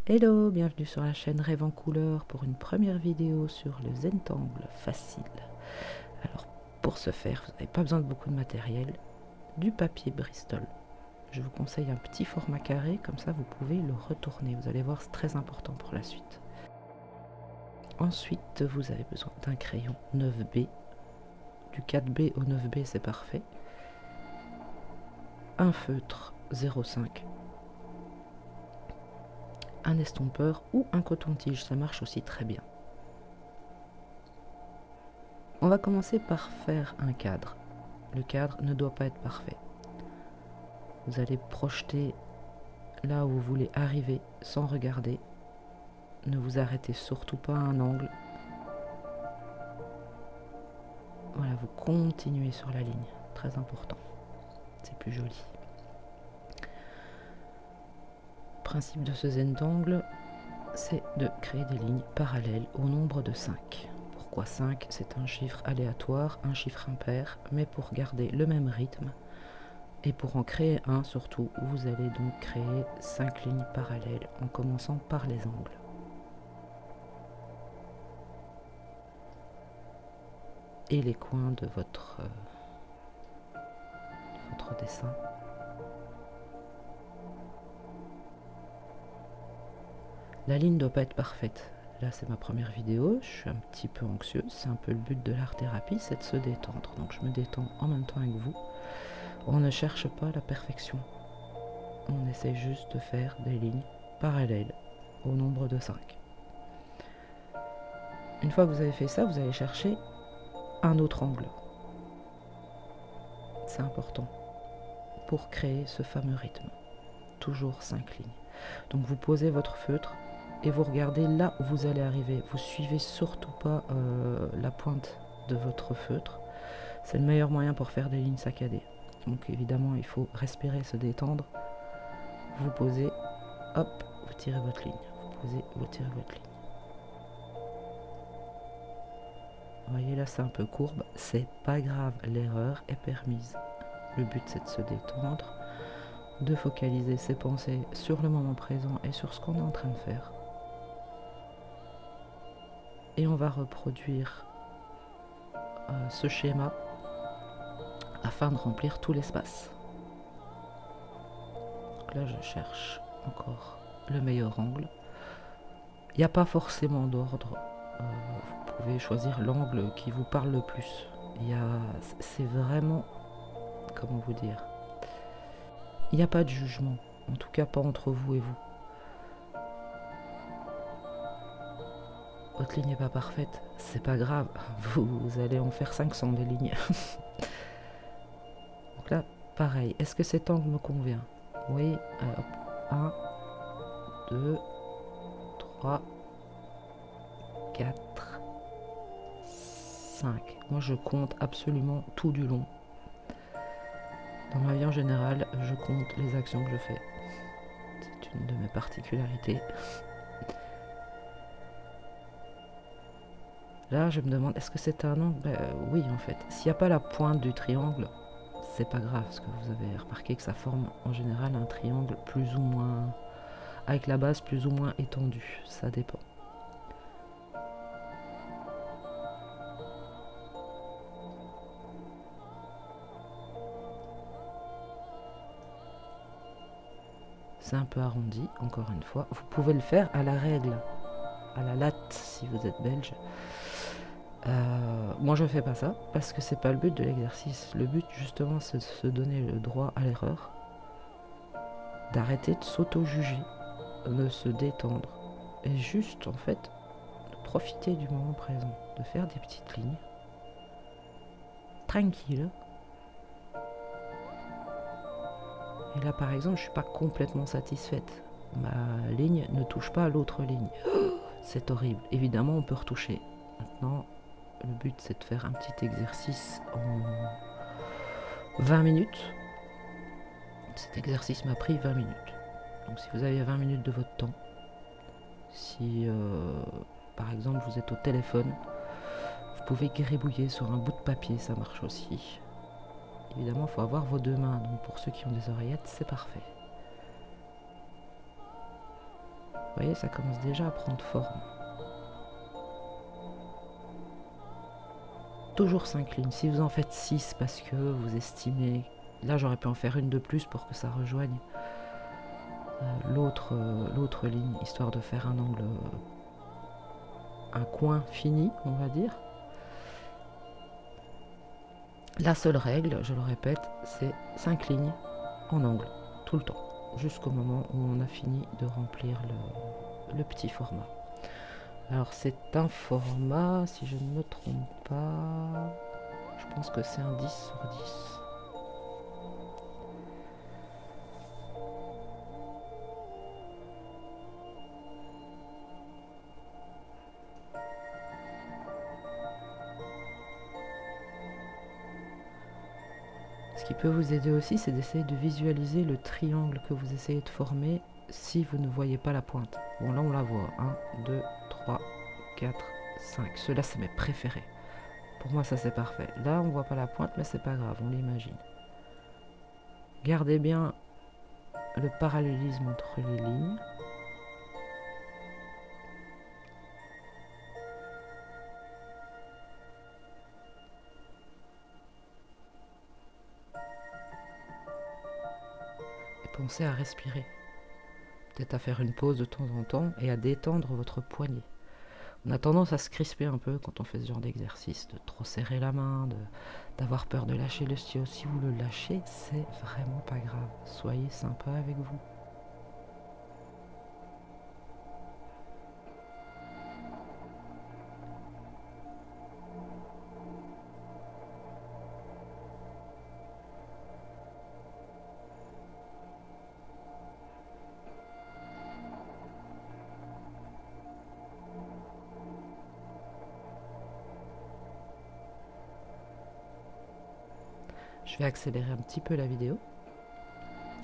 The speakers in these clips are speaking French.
Hello, bienvenue sur la chaîne Rêve en couleur pour une première vidéo sur le Zentangle facile. Alors pour ce faire, vous n'avez pas besoin de beaucoup de matériel, du papier Bristol. Je vous conseille un petit format carré, comme ça vous pouvez le retourner. Vous allez voir, c'est très important pour la suite. Ensuite, vous avez besoin d'un crayon 9B. Du 4B au 9B, c'est parfait. Un feutre 0,5. Un estompeur ou un coton-tige, ça marche aussi très bien. On va commencer par faire un cadre. Le cadre ne doit pas être parfait. Vous allez projeter là où vous voulez arriver sans regarder. Ne vous arrêtez surtout pas à un angle. Voilà, vous continuez sur la ligne. Très important. C'est plus joli. Le principe de ce Zentangle, c'est de créer des lignes parallèles au nombre de 5. Pourquoi 5? C'est un chiffre aléatoire, un chiffre impair, mais pour garder le même rythme. Et pour en créer un surtout, vous allez donc créer 5 lignes parallèles en commençant par les angles. Et les coins de votre dessin. La ligne ne doit pas être parfaite. Là, c'est ma première vidéo, je suis un petit peu anxieuse, c'est un peu le but de l'art-thérapie, c'est de se détendre. Donc je me détends en même temps avec vous. On ne cherche pas la perfection. On essaie juste de faire des lignes parallèles au nombre de 5. Une fois que vous avez fait ça, vous allez chercher un autre angle. C'est important pour créer ce fameux rythme. Toujours 5 lignes. Donc vous posez votre feutre et vous regardez là où vous allez arriver. Vous suivez surtout pas la pointe de votre feutre. C'est le meilleur moyen pour faire des lignes saccadées. Donc évidemment, il faut respirer, se détendre. Vous posez, hop, vous tirez votre ligne. Vous posez, vous tirez votre ligne. Vous voyez là, c'est un peu courbe. C'est pas grave, l'erreur est permise. Le but, c'est de se détendre, de focaliser ses pensées sur le moment présent et sur ce qu'on est en train de faire. Et on va reproduire ce schéma afin de remplir tout l'espace. Donc là, je cherche encore le meilleur angle. Il n'y a pas forcément d'ordre. Vous pouvez choisir l'angle qui vous parle le plus. C'est vraiment, comment vous dire, il n'y a pas de jugement, en tout cas pas entre vous et vous. Votre ligne n'est pas parfaite, c'est pas grave, vous allez en faire 500 des lignes. Donc là, pareil, est-ce que cet angle me convient? Oui, alors 1, 2, 3, 4, 5. Moi je compte absolument tout du long. Dans ma vie en général, je compte les actions que je fais. C'est une de mes particularités. Là, je me demande, est-ce que c'est un angle? Oui, en fait. S'il n'y a pas la pointe du triangle, c'est pas grave, parce que vous avez remarqué que ça forme en général un triangle plus ou moins, avec la base plus ou moins étendue. Ça dépend. C'est un peu arrondi, encore une fois. Vous pouvez le faire à la règle, à la latte, si vous êtes belge. Moi je fais pas ça parce que c'est pas le but de l'exercice. Le but justement c'est de se donner le droit à l'erreur, d'arrêter de s'auto-juger, de se détendre et juste en fait de profiter du moment présent, de faire des petites lignes tranquilles. Et là par exemple je suis pas complètement satisfaite. Ma ligne ne touche pas à l'autre ligne. C'est horrible. Évidemment on peut retoucher. Maintenant le but c'est de faire un petit exercice en 20 minutes. Cet exercice m'a pris 20 minutes. Donc si vous avez 20 minutes de votre temps, si par exemple vous êtes au téléphone, vous pouvez gribouiller sur un bout de papier, ça marche aussi. Évidemment, il faut avoir vos deux mains, donc pour ceux qui ont des oreillettes, c'est parfait. Vous voyez, ça commence déjà à prendre forme. Toujours 5 lignes. Si vous en faites 6 parce que vous estimez... Là, j'aurais pu en faire une de plus pour que ça rejoigne l'autre ligne, histoire de faire un angle, un coin fini, on va dire. La seule règle, je le répète, c'est 5 lignes en angle, tout le temps, jusqu'au moment où on a fini de remplir le petit format. Alors c'est un format, si je ne me trompe pas, je pense que c'est un 10/10. Ce qui peut vous aider aussi, c'est d'essayer de visualiser le triangle que vous essayez de former si vous ne voyez pas la pointe. Bon, là on la voit. 1, 2, 3, 4, 5. Ceux-là, c'est mes préférés. Pour moi, ça c'est parfait. Là, on voit pas la pointe, mais c'est pas grave, on l'imagine. Gardez bien le parallélisme entre les lignes. Et pensez à respirer. Peut-être à faire une pause de temps en temps et à détendre votre poignet. On a tendance à se crisper un peu quand on fait ce genre d'exercice, de trop serrer la main, d'avoir peur de lâcher le stylo. Si vous le lâchez, c'est vraiment pas grave. Soyez sympa avec vous. Je vais accélérer un petit peu la vidéo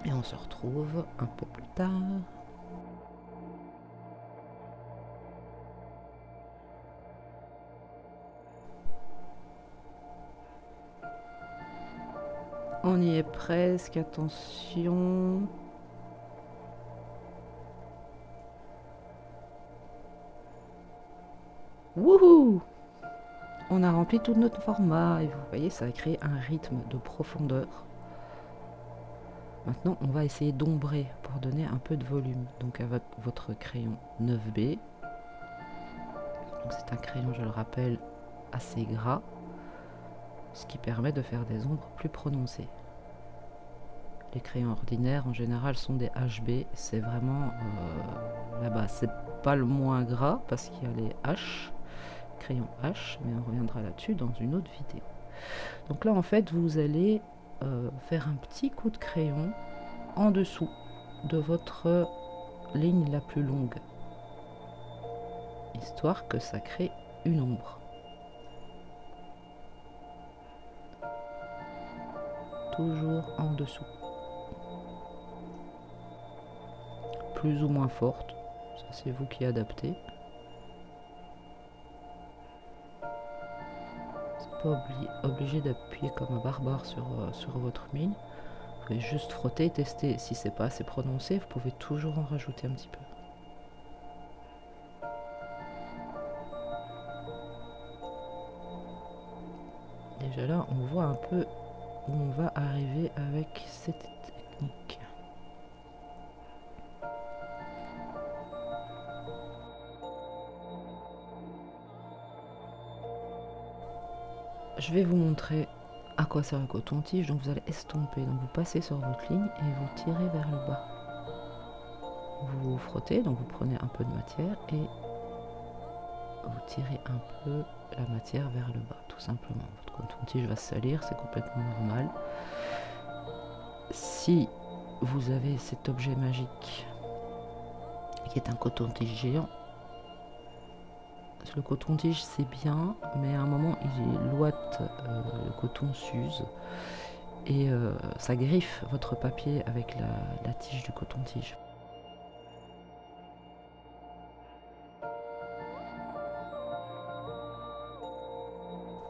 et on se retrouve un peu plus tard. On y est presque, attention. Wouhou! On a rempli tout notre format et vous voyez, ça a créé un rythme de profondeur. Maintenant, on va essayer d'ombrer pour donner un peu de volume. Donc avec votre crayon 9B, c'est un crayon, je le rappelle, assez gras, ce qui permet de faire des ombres plus prononcées. Les crayons ordinaires en général sont des HB, c'est vraiment là-bas. C'est pas le moins gras parce qu'il y a les H, crayon H, mais on reviendra là-dessus dans une autre vidéo. Donc là en fait vous allez faire un petit coup de crayon en dessous de votre ligne la plus longue, histoire que ça crée une ombre. Toujours en dessous. Plus ou moins forte, ça c'est vous qui adaptez. C'est pas obligé d'appuyer comme un barbare sur votre mine. Vous pouvez juste frotter et tester. Si c'est pas assez prononcé, vous pouvez toujours en rajouter un petit peu. Déjà là, on voit un peu où on va arriver avec cette technique. Je vais vous montrer à quoi sert le coton-tige. Donc vous allez estomper, donc vous passez sur votre ligne et vous tirez vers le bas. Vous frottez, donc vous prenez un peu de matière et vous tirez un peu la matière vers le bas, tout simplement. Votre coton-tige va se salir, c'est complètement normal. Si vous avez cet objet magique qui est un coton-tige géant, le coton-tige c'est bien, mais à un moment il loite, le coton s'use et ça griffe votre papier avec la tige du coton-tige.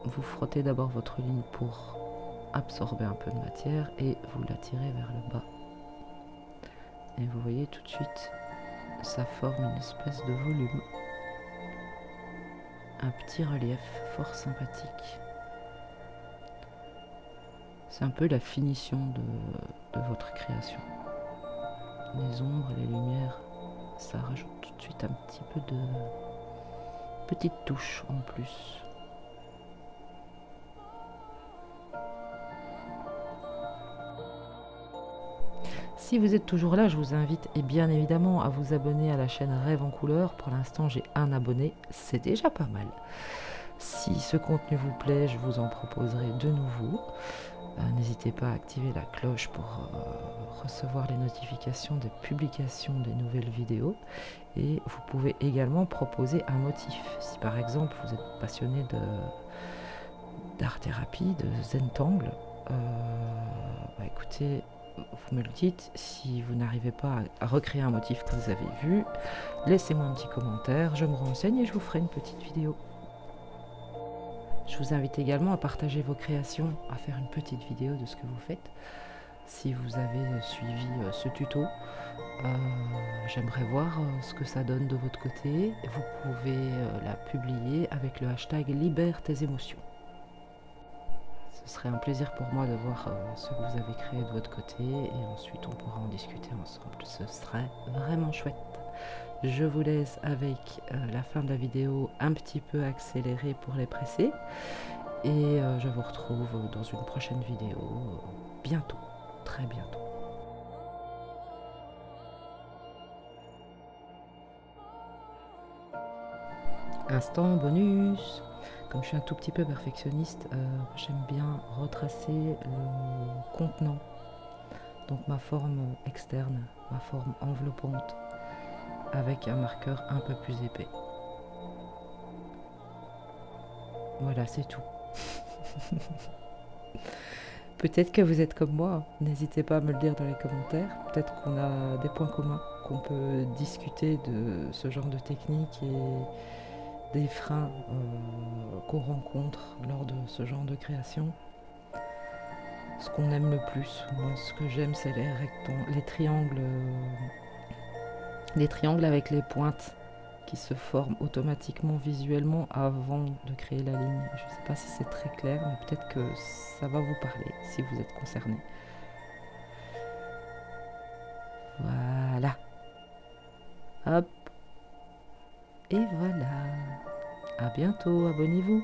Vous frottez d'abord votre ligne pour absorber un peu de matière et vous la tirez vers le bas. Et vous voyez tout de suite, ça forme une espèce de volume. Un petit relief fort sympathique. C'est un peu la finition de votre création. Les ombres, les lumières, ça rajoute tout de suite un petit peu de petite touche en plus. Si vous êtes toujours là, je vous invite et bien évidemment à vous abonner à la chaîne Rêve en couleur. Pour l'instant, j'ai un abonné, c'est déjà pas mal. Si ce contenu vous plaît, je vous en proposerai de nouveaux. N'hésitez pas à activer la cloche pour recevoir les notifications des publications des nouvelles vidéos. Et vous pouvez également proposer un motif. Si par exemple vous êtes passionné d'art-thérapie, de Zentangle, écoutez, vous me le dites. Si vous n'arrivez pas à recréer un motif que vous avez vu, laissez-moi un petit commentaire, je me renseigne et je vous ferai une petite vidéo. Je vous invite également à partager vos créations, à faire une petite vidéo de ce que vous faites. Si vous avez suivi ce tuto, j'aimerais voir ce que ça donne de votre côté. Vous pouvez la publier avec le hashtag Libère tes émotions. Ce serait un plaisir pour moi de voir ce que vous avez créé de votre côté et ensuite on pourra en discuter ensemble. Ce serait vraiment chouette. Je vous laisse avec la fin de la vidéo un petit peu accélérée pour les presser et je vous retrouve dans une prochaine vidéo bientôt, très bientôt. Instant bonus. Comme je suis un tout petit peu perfectionniste, j'aime bien retracer le contenant, donc ma forme externe, ma forme enveloppante, avec un marqueur un peu plus épais. Voilà, c'est tout. Peut-être que vous êtes comme moi, n'hésitez pas à me le dire dans les commentaires. Peut-être qu'on a des points communs, qu'on peut discuter de ce genre de technique et des freins qu'on rencontre lors de ce genre de création. Ce qu'on aime le plus, moi ce que j'aime c'est les triangles avec les pointes qui se forment automatiquement visuellement avant de créer la ligne. Je ne sais pas si c'est très clair, mais peut-être que ça va vous parler si vous êtes concerné. Voilà. Hop. Et voilà. À bientôt, abonnez-vous.